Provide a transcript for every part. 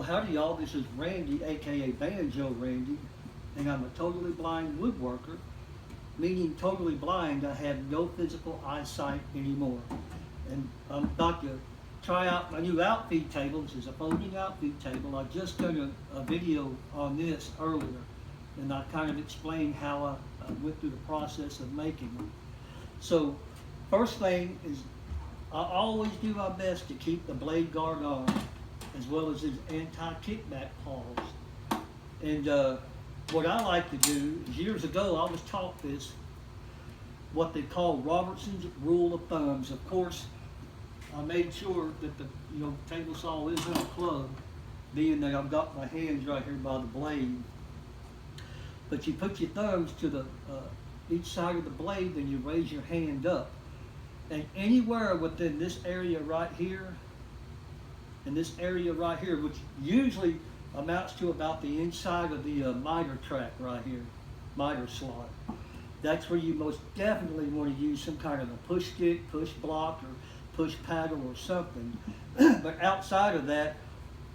Well, howdy y'all, this is Randy, aka Banjo Randy, and I'm a totally blind woodworker, meaning totally blind. I have no physical eyesight anymore. And I'm about to try out my new outfeed table. This is a folding outfeed table. I just done a video on this earlier, and I kind of explained how I went through the process of making them. So, first thing is, I always do my best to keep the blade guard on, as well as his anti-kickback paws. And what I like to do is, years ago I was taught this, what they call Robertson's rule of thumbs. Of course, I made sure that the table saw isn't a club, being that I've got my hands right here by the blade. But you put your thumbs to the each side of the blade, then you raise your hand up. And anywhere within this area right here, and this area right here, which usually amounts to about the inside of the miter track right here, miter slot. That's where you most definitely want to use some kind of a push stick, push block, or push paddle or something. But outside of that,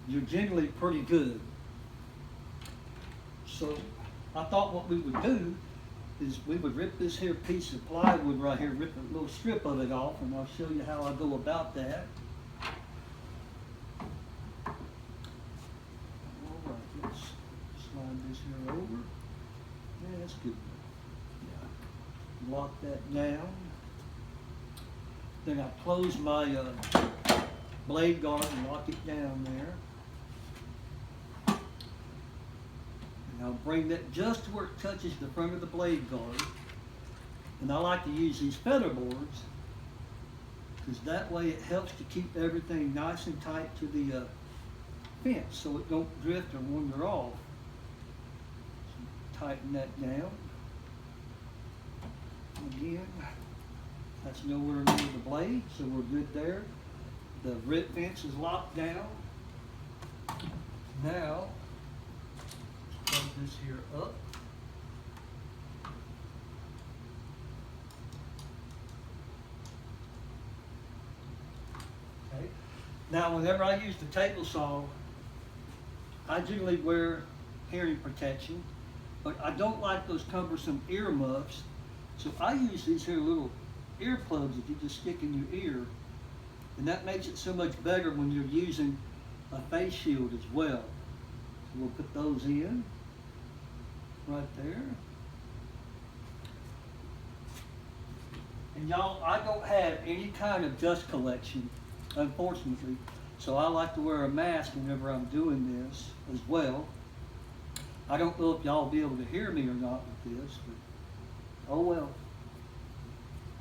you're generally pretty good. So I thought what we would do is we would rip this here piece of plywood right here, rip a little strip of it off, and I'll show you how I go about that. Alright, let's slide this here over. Yeah, that's good. Yeah. Lock that down. Then I close my blade guard and lock it down there. I'll bring that just to where it touches the front of the blade guard. And I like to use these feather boards, because that way it helps to keep everything nice and tight to the fence so it don't drift or wander off. So tighten that down. Again, that's nowhere near the blade, so we're good there. The rip fence is locked down. Now, plug this here up. Okay. Now, whenever I use the table saw, I generally wear hearing protection, but I don't like those cumbersome ear muffs, so I use these here little earplugs that you just stick in your ear, and that makes it so much better when you're using a face shield as well. So we'll put those in. Right there. And y'all, I don't have any kind of dust collection, unfortunately, so I like to wear a mask whenever I'm doing this as well. I don't know if y'all will be able to hear me or not with this, but oh well.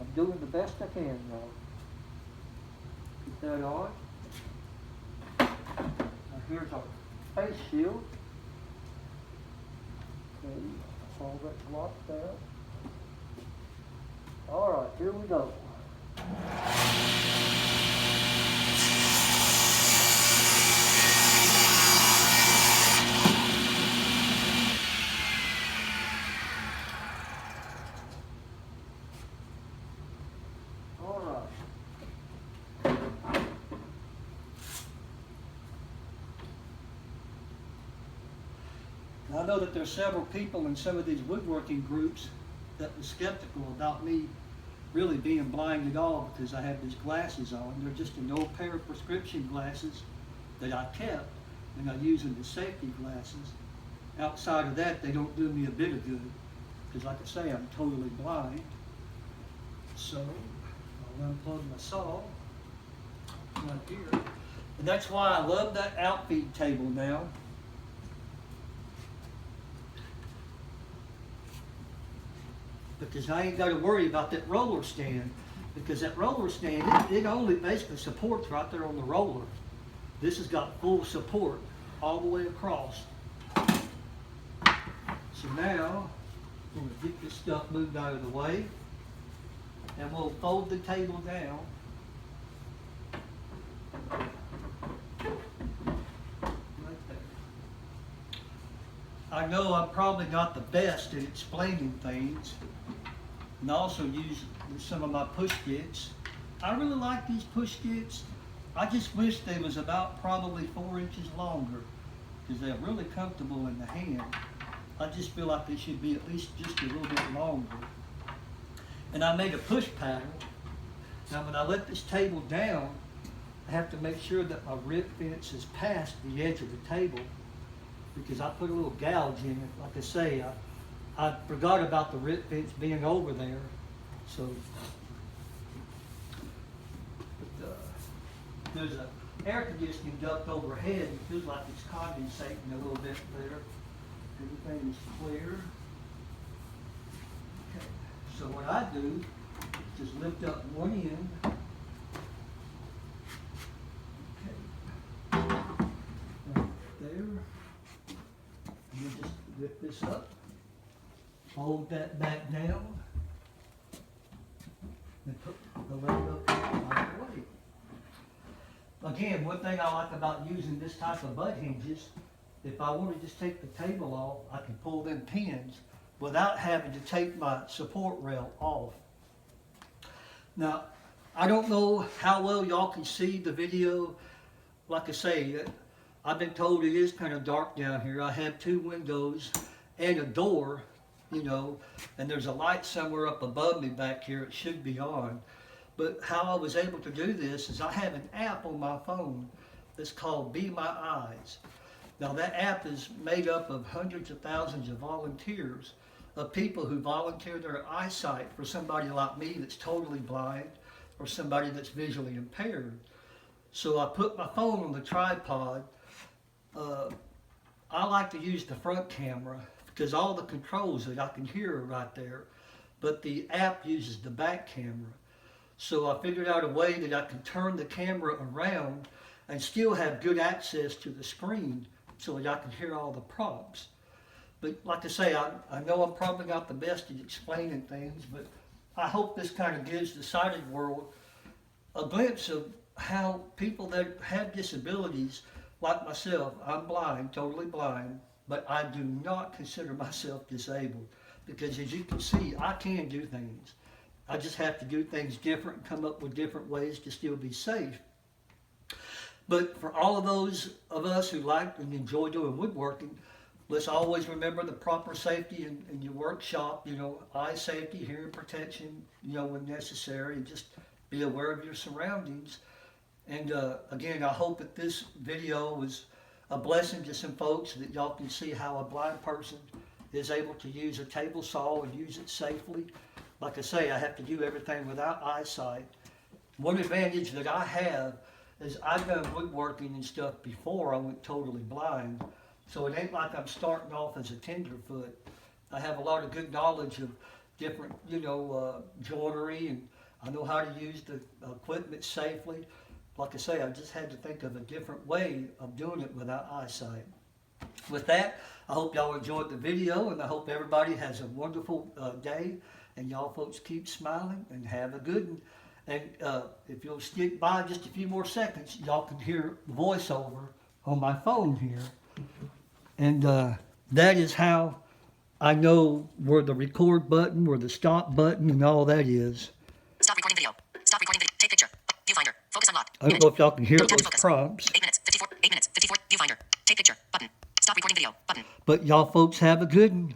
I'm doing the best I can, y'all. Put that on. Now here's our face shield. Okay, all that's locked out. All right, here we go. All right. I know that there's several people in some of these woodworking groups that were skeptical about me really being blind at all because I have these glasses on. They're just an old pair of prescription glasses that I kept, and I use them as safety glasses. Outside of that, they don't do me a bit of good because, like I say, I'm totally blind. So I'll unplug my saw right here. And that's why I love that outfeed table now. Because I ain't got to worry about that roller stand, because that roller stand, it only basically supports right there on the roller. This has got full support all the way across. So now, we're going to get this stuff moved out of the way, and we'll fold the table down. Right there. I know I'm probably not the best at explaining things, and I also use some of my push kits. I really like these push kits. I just wish they was about probably 4 inches longer. because they're really comfortable in the hand. I just feel like they should be at least just a little bit longer. And I made a push pattern. Now when I let this table down, I have to make sure that my rip fence is past the edge of the table, because I put a little gouge in it. Like I say, I forgot about the rip fence being over there. So there's an air conditioning duct overhead. It feels like it's condensating a little bit there. Everything is clear. Okay. So what I do is just lift up one end. Okay. Right there. And then just lift this up. Hold that back down. And put the leg up right away. Again, one thing I like about using this type of butt hinges, if I want to just take the table off, I can pull them pins without having to take my support rail off. Now, I don't know how well y'all can see the video. Like I say, I've been told it is kind of dark down here. I have 2 windows and a door, you know, and there's a light somewhere up above me back here. It should be on. But how I was able to do this is I have an app on my phone that's called Be My Eyes. Now that app is made up of hundreds of thousands of volunteers, of people who volunteer their eyesight for somebody like me that's totally blind or somebody that's visually impaired. So I put my phone on the tripod. I like to use the front camera because all the controls that I can hear are right there, but the app uses the back camera. So I figured out a way that I can turn the camera around and still have good access to the screen so that I can hear all the prompts. But like I say, I know I'm probably not the best at explaining things, but I hope this kind of gives the sighted world a glimpse of how people that have disabilities, like myself, I'm blind, totally blind, but I do not consider myself disabled, because as you can see, I can do things. I just have to do things different and come up with different ways to still be safe. But for all of those of us who like and enjoy doing woodworking, let's always remember the proper safety in your workshop, you know, eye safety, hearing protection, you know, when necessary, and just be aware of your surroundings. And again, I hope that this video was a blessing to some folks, that y'all can see how a blind person is able to use a table saw and use it safely. Like I say, I have to do everything without eyesight. One advantage that I have is I've done woodworking and stuff before I went totally blind. So it ain't like I'm starting off as a tenderfoot. I have a lot of good knowledge of different, you know, joinery, and I know how to use the equipment safely. Like I say, I just had to think of a different way of doing it without eyesight. With that, I hope y'all enjoyed the video, and I hope everybody has a wonderful day. And y'all folks keep smiling and have a good one. And if you'll stick by just a few more seconds, y'all can hear voiceover on my phone here. And that is how I know where the record button, where the stop button, and all that is. Stop recording video. Stop recording video. Take picture. Viewfinder. Focus unlocked. I don't know if y'all can hear those prompts. 8 minutes. 54. 8 minutes. 54. Viewfinder. Take picture. Button. Stop recording video. Button. But y'all folks have a good one.